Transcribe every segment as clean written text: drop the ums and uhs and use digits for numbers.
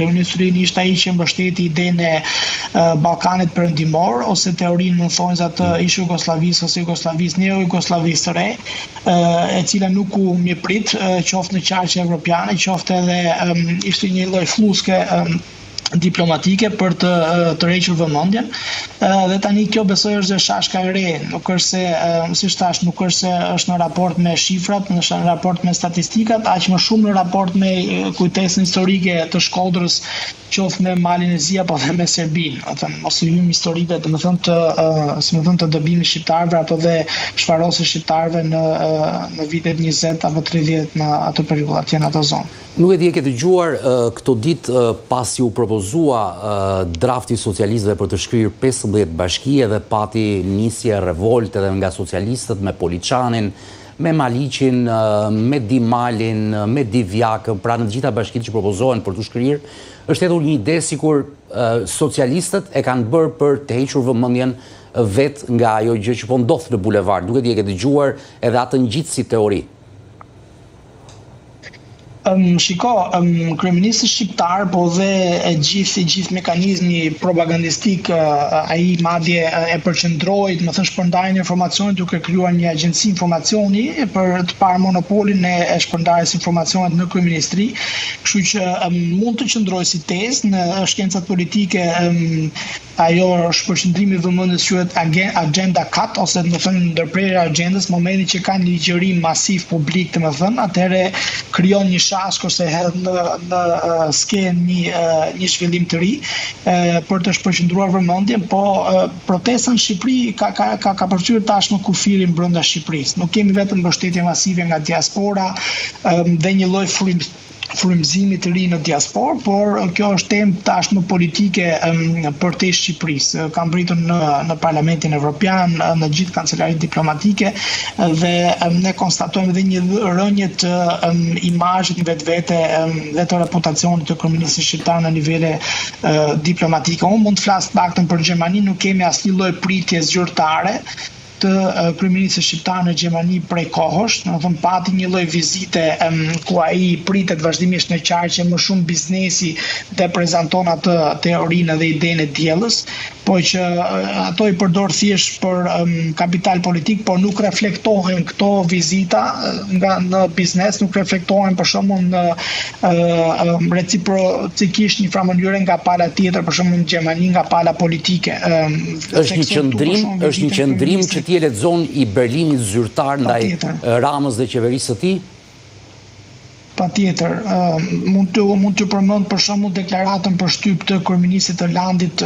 Kryeministri ishte ai që mbështeti idenë e Ballkanit Perëndimor ose teorinë në thonjza të ish Jugosllavisë ose Jugosllavisë neo-Jugosllavisë së re, e cila nuk u mirëprit qoftë në qarqe evropiane, qoftë edhe ishte një lloj fluske diplomatike për të tërhequr vëmendjen, dhe tani kjo besoj është shashka e re, nuk është se, si thash, nuk është se është në raport me shifrat, është në raport me statistikat, aq më shumë në raport me kujtesën historike të Shkodrës, qoftë me Malinezia apo dhe me Serbinë, mos u hym historive, të dëbimit shqiptarëve apo dhe shfarosjes shqiptarëve në vitet 20 apo 30 në atë periudhë atje në atë zonë. Nuk e di e ke dëgjuar këto ditë pasi u propozua drafti socialistëve për të shkryer 15 bashki dhe pati nisje revolte edhe nga socialistët me Poliçanin, me Maliqin, me Dimalin, me Divjakën, pra në të gjitha bashkitë që propozohen për të shkryer, është hedhur një ide sikur socialistët e kanë bërë për të hequr vëmendjen vetë nga ajo gjë që po ndodh në bulevard. Nuk e di e ke dëgjuar edhe atë ngjitës si teori. Kryeministri shqiptar, po dhe gjithë mekanizmi propagandistik, ai madje e përqendroi, shpërndarjen e informacionit duke krijuar një agjenci informacioni për të parë monopolin e shpërndarjes informacionit në kryeministri, kështu që mund të qëndrojë si tezë në shkencat politike. Ajo shpërqendrimi i vëmendjes quhet agenda cut ose ndërprerja e agendës, momenti që ka një ligjërim masiv publik, atëherë krijon një shashk ose hedh në skenë një zhvillim të ri për të shpërqendruar vëmendjen, po protesta në Shqipëri ka përfshirë tashmë kufirin brenda Shqipërisë. Nuk kemi vetëm mbështetje masive nga diaspora dhe një lloj frymëzimi të ri në diasporë, por kjo është temë tashmë politike përtej Shqipërisë. Ka mbritur në Parlamentin Evropian, në gjithë kancelarit diplomatike dhe ne konstatojmë edhe një rënje të imazhit vetvete dhe të reputacionit të kryeministit shqiptar në nivele diplomatike. Unë mund të flas paktën për Gjermani, nuk kemi asnjë lloj pritje zyrtare të kryeministit shqiptar në Gjermani prej kohësh, pati një lloj vizite ku ai pritet vazhdimisht në qarqe më shumë biznesi dhe prezanton atë teorinë dhe idenë e diellës, po që ato i përdor thjesht për kapital politik, por nuk reflektohen këto vizita nga në biznes, nuk reflektohen për shembull në reciprocikisht një farë mënyre nga pala tjetër, për shembull në Gjermani nga pala politike. Është një qendrim që ti e lexon i Berlinit zyrtar ndaj Ramës dhe qeverisë së tij? Patjetër, mund të përmend për shembull deklaratën për shtyp të kryeministit të landit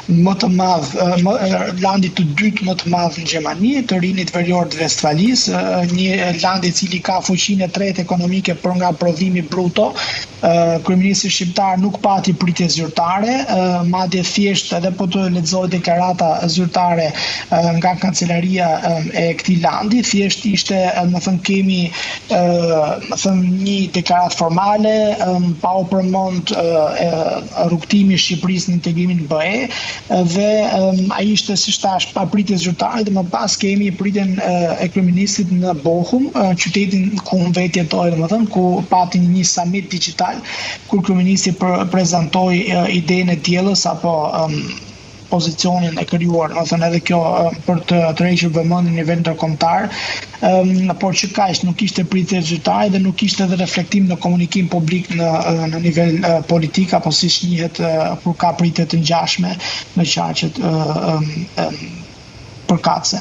më të madh, landit të dytë më të madh në Gjermani, të Rinit Verior të Vestfalisë, një land i cili ka fuqinë e tretë ekonomike për nga prodhimi bruto. Kryeministri shqiptar nuk pati pritje zyrtare, madje thjesht edhe po të lexoj deklarata zyrtare nga kancelaria e këtij landi, thjesht ishte, kemi një deklaratë formale, pa u përmend rrugtimi i Shqipërisë në integrimin në BE dhe ai ishte, siç thash, pa pritje zyrtare, dhe më pas kemi pritjen e kryeministit në Bochum, qytetin ku unë vetë jetoj, ku pati një summit digital kur kryeministi prezantoi idenë e diellës apo pozicionin e krijuar, edhe kjo për të tërhequr vëmendjen në nivel ndërkombëtar, por që kaq nuk ishte pritje zyrtare dhe nuk ishte edhe reflektim në komunikim publik në nivel politik, apo siç njihet kur ka pritje të ngjashme në qarqet përkatëse.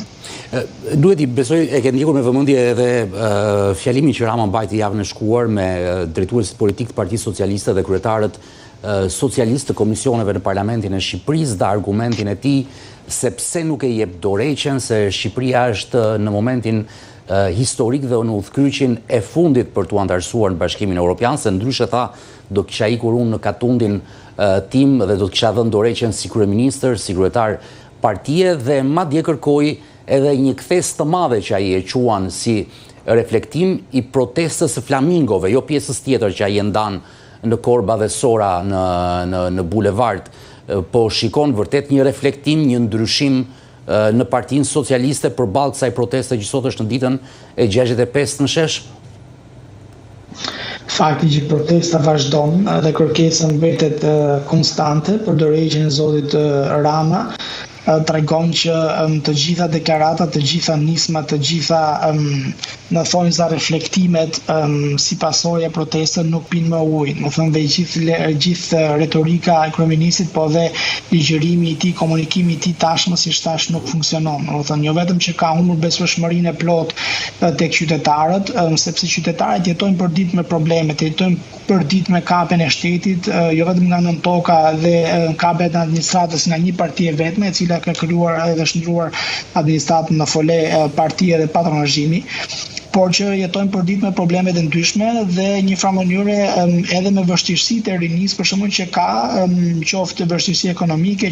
Duhet i besoj e ke ndjekur me vëmendje edhe fjalimin që Rama mbajti javën e shkuar me drejtuesit politik të Partisë Socialiste dhe kryetarët socialistë të komisioneve në Parlamentin e Shqipërisë dhe argumentin e tij se pse nuk e jep dorëheqjen se Shqipëria është në momentin historik dhe në udhkryqin e fundit për t'u antarësuar në Bashkimin Evropian, se ndryshe tha do kisha ikur unë në katundin tim dhe do të kisha dhënë dorëheqjen si kryeministër, si kryetar partie, dhe madje kërkoi edhe një kthes të madhe që ai e quan si reflektim i protestës së flamingove, jo pjesës tjetër që ai e ndan në korba dhe sora në bulevard, po shikon vërtet një reflektim, një ndryshim në Partinë Socialiste përballë kësaj proteste që sot është në ditën e 65 në shesh? fakti që protesta vazhdon dhe kërkesa mbetet konstante për dorëheqjen e zotit Rama tregon që të gjitha deklaratat, të gjitha nismat, të gjitha në thonjza reflektimet si pasojë e protestës nuk pinë më ujë. Më thënë dhe gjithë retorika e kryeministit, po dhe ligjërimi i tij, komunikimi i tij tashmë si tash nuk funksionon. Më thënë jo vetëm që ka humbur besueshmërinë e plot tek qytetarët, sepse qytetarët jetojnë përditshëm me problemet, jetojnë përditshëm me kapjen e shtetit, jo vetëm nga nën toka dhe kapjet e administratës nga një parti e vetme, e cila ka krijuar dhe shndruar administratën në fole partie dhe patronazhimi, por që jetojnë përditshëm me problemet e ndryshme dhe një farë mënyre edhe me vështirësitë e rinisë, për shembull që ka qoftë vështirësi ekonomike,